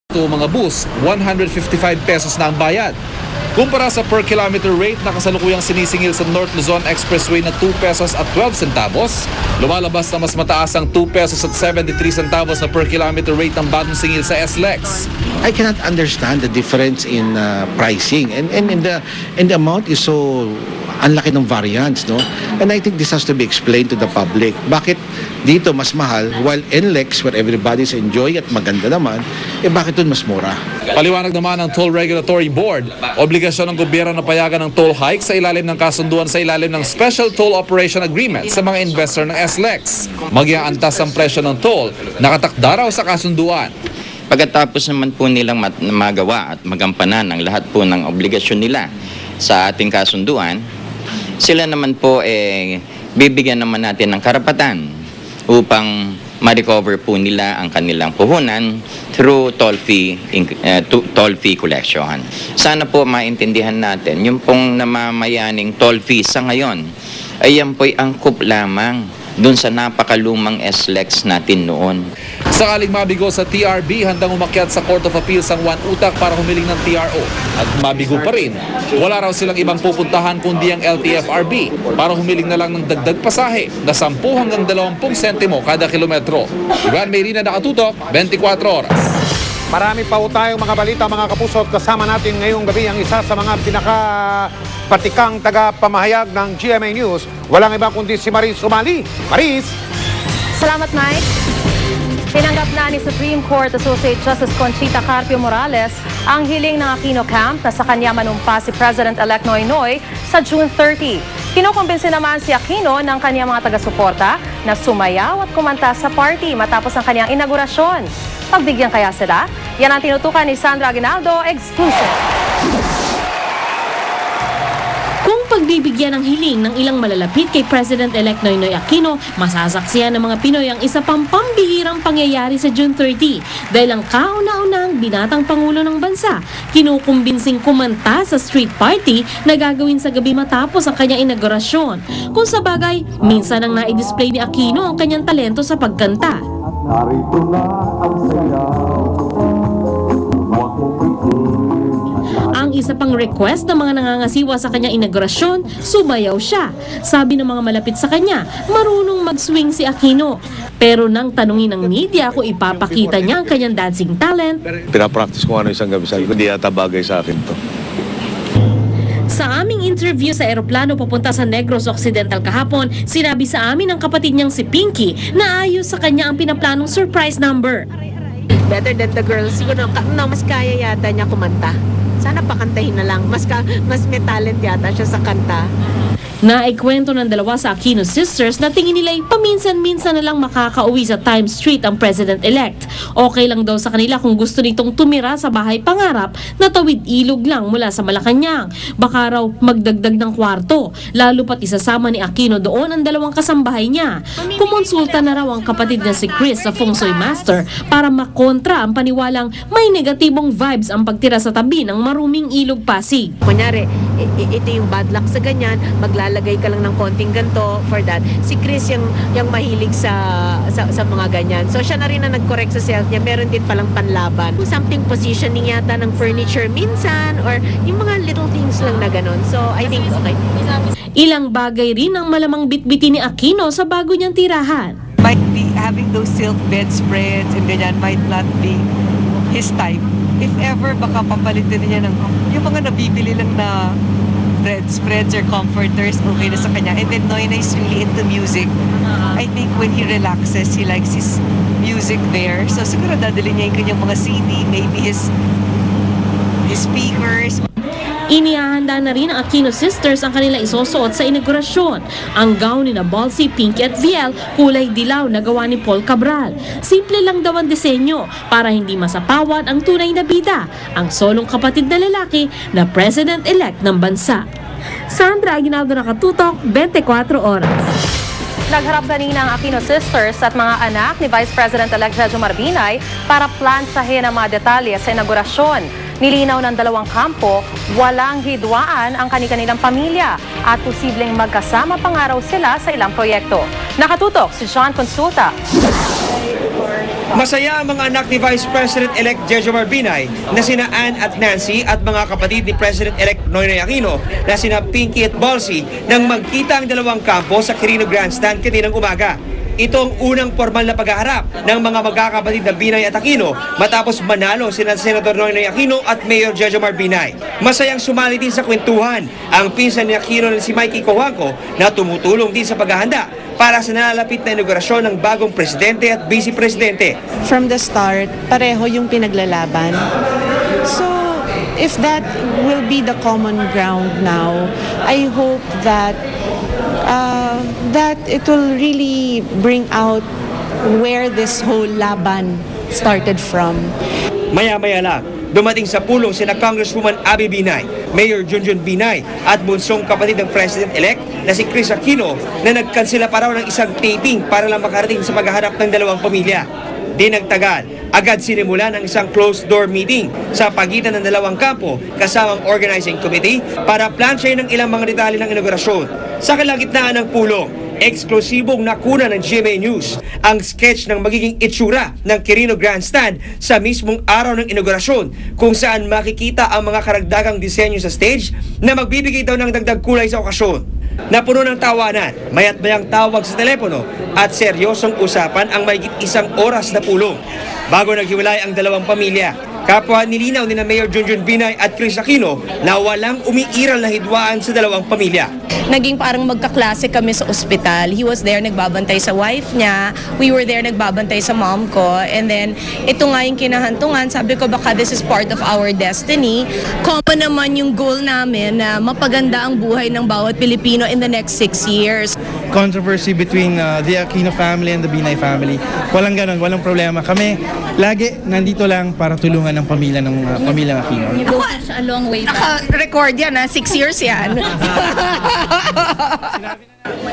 Mga bus, 155 pesos na ang bayad. Kumpara sa per kilometer rate na kasalukuyang sinisingil sa North Luzon Expressway na 2 pesos at 12 centavos, lumalabas na mas mataas ang 2 pesos at 73 centavos na per kilometer rate ng bagong singil sa SLEX. I cannot understand the difference in pricing and the amount is so ang laki ng variance, no? And I think this has to be explained to the public. Bakit dito mas mahal while NLEX where everybody's enjoying at maganda naman, bakit dun mas mura? Paliwanag naman ng Toll Regulatory Board, obligasyon ng gobyerno na payagan ng toll hike sa ilalim ng kasunduan sa ilalim ng Special Toll Operation Agreement sa mga investor ng SLEX. Mag-iaantas ang presyo ng toll, nakatakda raw sa kasunduan. Pagkatapos naman po nilang magawa at magampanan ang lahat po ng obligasyon nila sa ating kasunduan, sila naman po bibigyan naman natin ng karapatan upang ma-recover po nila ang kanilang puhunan through toll fee collection. Sana po maintindihan natin, yung pong namamayaning toll fee sa ngayon, ay yan po'y angkop lamang dun sa napakalumang SLEX natin noon. Sakaling mabigo sa TRB, handang umakyat sa Court of Appeals ang Juan Utak para humiling ng TRO. At mabigo pa rin, wala raw silang ibang pupuntahan kundi ang LTFRB para humiling na lang ng dagdag pasahe na 10 hanggang 20 sentimo kada kilometro. Ivan Mayrina, nakatutok, 24 oras. Marami pa tayong mga balita, mga kapuso, at kasama natin ngayong gabi ang isa sa mga pinakapatikang taga-pamahayag ng GMA News. Walang iba kundi si Maris Umali. Maris! Salamat, Mike. Tinanggap na ni Supreme Court Associate Justice Conchita Carpio Morales ang hiling ng Aquino Camp na sa kanya manumpa si President-elect Noynoy sa June 30. Kinukumbinsi naman si Aquino ng kanyang mga taga-suporta na sumayaw at kumanta sa party matapos ang kanyang inaugurasyon. Pagbigyan kaya sila? Yan ang tinutukan ni Sandra Aguinaldo, exclusive. Kung pagbibigyan ng hiling ng ilang malalapit kay President-elect Noynoy Aquino, masasaksihan ng mga Pinoy ang isa pang pambihirang pangyayari sa June 30 dahil ang kauna-unahang binatang Pangulo ng bansa kinukumbinsing kumanta sa street party na gagawin sa gabi matapos ang kanyang inaugurasyon. Kung sa bagay, minsan ang na-display ni Aquino ang kanyang talento sa pagkanta. Narito na ang sayaw. Ang isa pang request ng mga nangangasiwa sa kanyang inaugurasyon, sumayaw siya. Sabi ng mga malapit sa kanya, marunong mag-swing si Aquino. Pero nang tanungin ng media kung ipapakita niya ang kanyang dancing talent, Pinapractice ko isang gabi, sabi ko, hindi yata bagay sa akin to. sa aming interview sa eroplano papunta sa Negros Occidental kahapon, sinabi sa amin ng kapatid niyang si Pinky na ayos sa kanya ang pinaplanong surprise number. Better than the girls. Siguro, mas kaya yata niya kumanta. Sana pakantahin na lang. Mas may talent yata siya sa kanta. Naikwento ng dalawa sa Aquino sisters na tingin nila'y paminsan-minsan na lang makakauwi sa Times Street ang President-elect. Okay lang daw sa kanila kung gusto nitong tumira sa bahay pangarap na tawid ilog lang mula sa Malacanang. Baka raw magdagdag ng kwarto, lalo pat isasama ni Aquino doon ang dalawang kasambahay niya. Kumonsulta na raw ang kapatid na si Chris sa Feng Shui Master para makontra ang paniwalang may negatibong vibes ang pagtira sa tabi ng maruming ilog Pasig. Kunyari, ito yung bad luck sa ganyan, maglalagay ka lang ng konting ganto for that. Si Chris yung mahilig sa mga ganyan. So siya na rin na nag-correct sa self niya. Meron din palang panlaban. Something positioning yata ng furniture minsan or yung mga little things lang na ganon. So I think okay. Ilang bagay rin ang malamang bitbitin ni Aquino sa bago niyang tirahan. Might be having those silk bedspreads and ganyan might not be his type. If ever, baka papalitin niya ng yung mga nabibili lang na bedspreads or comforters, okay na sa kanya. And then Noynoy is really into music. I think when he relaxes, he likes his music there. So siguro dadali niya yung kanyang mga CD, maybe his speakers. Inihahanda na rin ang Aquino sisters ang kanila isusuot sa inaugurasyon. Ang gown ni na Balsi, Pinky at Viel, kulay dilaw na gawa ni Paul Cabral. Simple lang daw ang disenyo para hindi masapawan ang tunay na bida, ang solong kapatid na lalaki na President-elect ng bansa. Sandra Aguinaldo, nakatutok, 24 oras. Nagharap kanina ang Aquino sisters at mga anak ni Vice President-elect Jojo Marbinay para plansahin ang mga detalye sa inaugurasyon. Nilinaw ng dalawang kampo, walang hidwaan ang kani-kanilang pamilya at posibleng magkasama pangaraw sila sa ilang proyekto. Nakatutok si John Consulta. Masaya ang mga anak ni Vice President-elect Jejomar Binay na sina Ann at Nancy at mga kapatid ni President-elect Noynoy Aquino na sina Pinky at Balsi nang magkita ang dalawang kampo sa Quirino Grandstand kaninang umaga. Ito ang unang formal na paghaharap ng mga magkakapatid na Binay at Aquino matapos manalo sina Senator Noynoy Aquino at Mayor Jejomar Binay. Masayang sumali din sa kwentuhan ang pinsan ni Aquino na si Mikey Cojuangco na tumutulong din sa paghahanda para sa nalalapit na inaugurasyon ng bagong presidente at vice-presidente. From the start, pareho yung pinaglalaban. So, if that will be the common ground now, I hope that it will really bring out where this whole laban started from. Maya-maya lang, dumating sa pulong sina Congresswoman Abby Binay, Mayor Junjun Binay at bunsong kapatid ng President-elect na si Chris Aquino na nagkansela pa raw ng isang taping para lang makarating sa paghaharap ng dalawang pamilya. Di nagtagal, agad sinimula ng isang closed-door meeting sa pagitan ng dalawang kampo kasamang organizing committee para plansyahin ng ilang mga detalye ng inaugurasyon. Sa kalagitnaan ng pulong, eksklusibong nakuna ng GMA News ang sketch ng magiging itsura ng Quirino Grandstand sa mismong araw ng inaugurasyon kung saan makikita ang mga karagdagang disenyo sa stage na magbibigay daw ng dagdag kulay sa okasyon. Napuno ng tawanan, mayat mayang tawag sa telepono at seryosong usapan ang mahigit 1 oras na pulong. Bago naghiwalay ang dalawang pamilya, kapwa nilinaw ni na Mayor Junjun Binay at Chris Aquino na walang umiiral na hidwaan sa dalawang pamilya. Naging parang magkaklase kami sa ospital. He was there, nagbabantay sa wife niya. We were there, nagbabantay sa mom ko. And then, ito nga yung kinahantungan. Sabi ko, baka this is part of our destiny. Common naman yung goal namin na mapaganda ang buhay ng bawat Pilipino in the next 6 years. Controversy between the Aquino family and the Binay family. Walang ganon, walang problema. Kami, lagi nandito lang para tulungan ng pamilya ng pamilyang Aquino. A long way back. Record yan, 6 years yan.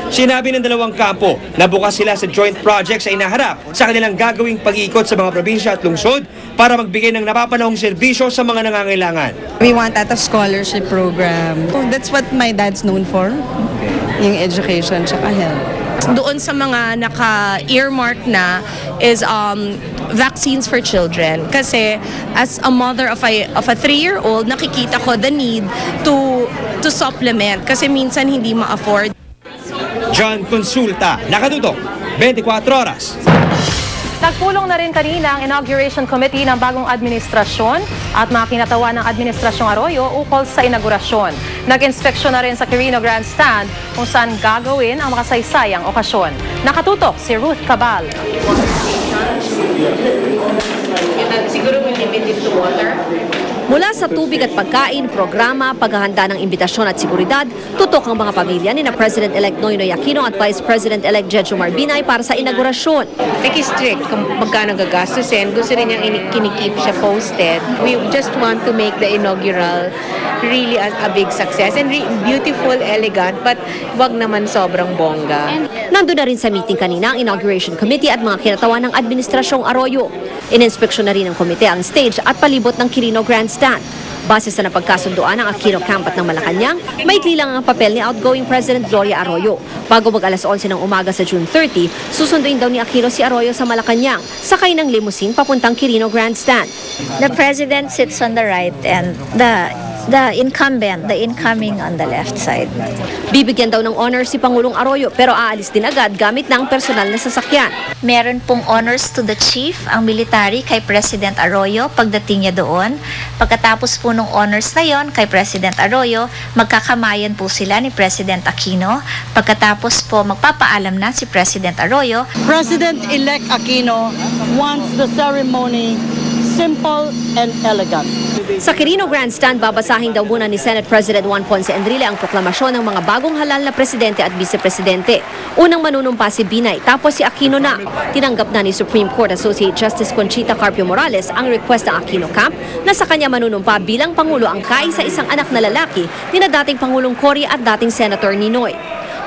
Sinabi ng dalawang kampo na bukas sila sa joint project sa inaharap sa kanilang gagawing pag-iikot sa mga probinsya at lungsod para magbigay ng napapanahong serbisyo sa mga nangangailangan. We want that scholarship program. So that's what my dad's known for, yung education tsaka health. Doon sa mga naka-earmark na is vaccines for children. Kasi as a mother of a 3-year-old, nakikita ko the need to supplement kasi minsan hindi ma-afford. John Consulta, nakatutok, 24 oras. Nagpulong na rin kanina ang inauguration committee ng bagong administrasyon at mga kinatawa ng Administrasyong Arroyo ukol sa inaugurasyon. Nag-inspeksyon na rin sa Quirino Grandstand kung saan gagawin ang makasaysayang okasyon. Nakatutok si Ruth Cabal. Siguro will limit it to water. Mula sa tubig at pagkain, programa, paghahanda ng imbitasyon at seguridad, tutok ang mga pamilya ni na President-elect Noynoy Aquino at Vice President-elect Jejomar Binay para sa inaugurasyon. Strict kung magkano gagastusin. Gusto rin niyang kinikip siya posted. We just want to make the inaugural really a big success and beautiful, elegant, but wag naman sobrang bongga. Nandun na rin sa meeting kanina ang inauguration committee at mga kinatawan ng Administrasyong Arroyo. Ininspeksyon na rin ng komite ang stage at palibot ng Quirino Grandstand. Base sa napagkasunduan ng Aquino Camp at ng Malacanang, maikli lang ang papel ni outgoing President Gloria Arroyo. Bago mag alas 11 ng umaga sa June 30, susunduin daw ni Aquino si Arroyo sa Malacanang, sakay ng limousine papuntang Quirino Grandstand. The President sits on the right and the incoming on the left side. Bibigyan daw ng honor si Pangulong Arroyo pero aalis din agad gamit ng personal na sasakyan. Meron pong honors to the chief, ang military kay President Arroyo pagdating niya doon. Pagkatapos po ng honors na yon kay President Arroyo, magkakamayan po sila ni President Aquino. Pagkatapos po magpapaalam na si President Arroyo. President-elect Aquino wants the ceremony simple and elegant. Sa Quirino Grandstand, babasahin daw muna ni Senate President Juan Ponce Enrile ang proklamasyon ng mga bagong halal na presidente at vice-presidente. Unang manunumpa si Binay, tapos si Aquino na. Tinanggap na ni Supreme Court Associate Justice Conchita Carpio Morales ang request ng Aquino Camp na sa kanya manunumpa bilang Pangulo ang kaisa-isang anak na lalaki ni na dating Pangulong Cory at dating Senator Ninoy.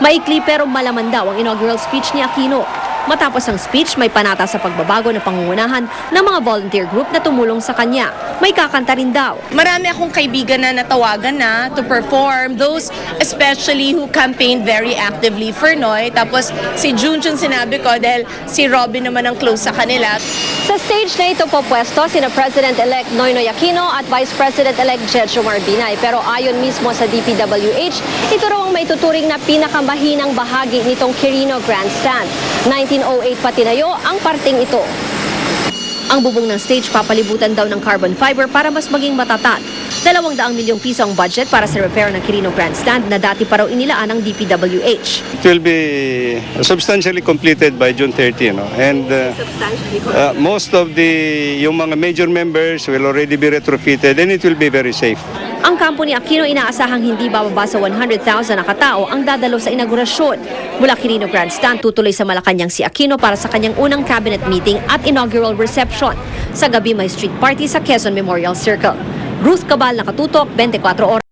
Maikli pero malaman daw ang inaugural speech ni Aquino. Matapos ang speech, may panata sa pagbabago ng pangungunahan ng mga volunteer group na tumulong sa kanya. May kakanta rin daw. Marami akong kaibigan na natawagan na to perform, those especially who campaigned very actively for Noy. Tapos si Junjun sinabi ko dahil si Robin naman ang close sa kanila. Sa stage na ito po pwesto sina President-elect Noynoy Aquino at Vice President-elect Jejomar Binay. Pero ayon mismo sa DPWH, ito raw ang maituturing na pinakamahinang bahagi nitong Quirino Grandstand. 1908 pa tinayo ang parting ito. Ang bubong ng stage papalibutan daw ng carbon fiber para mas maging matatag. 200 milyong piso ang budget para sa repair ng Quirino Grandstand na dati pa raw inilaan ng DPWH. It will be substantially completed by June 30, no? And most of yung mga major members will already be retrofitted and it will be very safe. Ang kampo ni Aquino inaasahang hindi bababa sa 100,000 na katao ang dadalo sa inaugurasyon. Mula Quirino Grandstand, tutuloy sa Malacanang si Aquino para sa kanyang unang cabinet meeting at inaugural reception. Sa gabi may street party sa Quezon Memorial Circle. Ruth Cabal, Nakatutok, 24 Oras.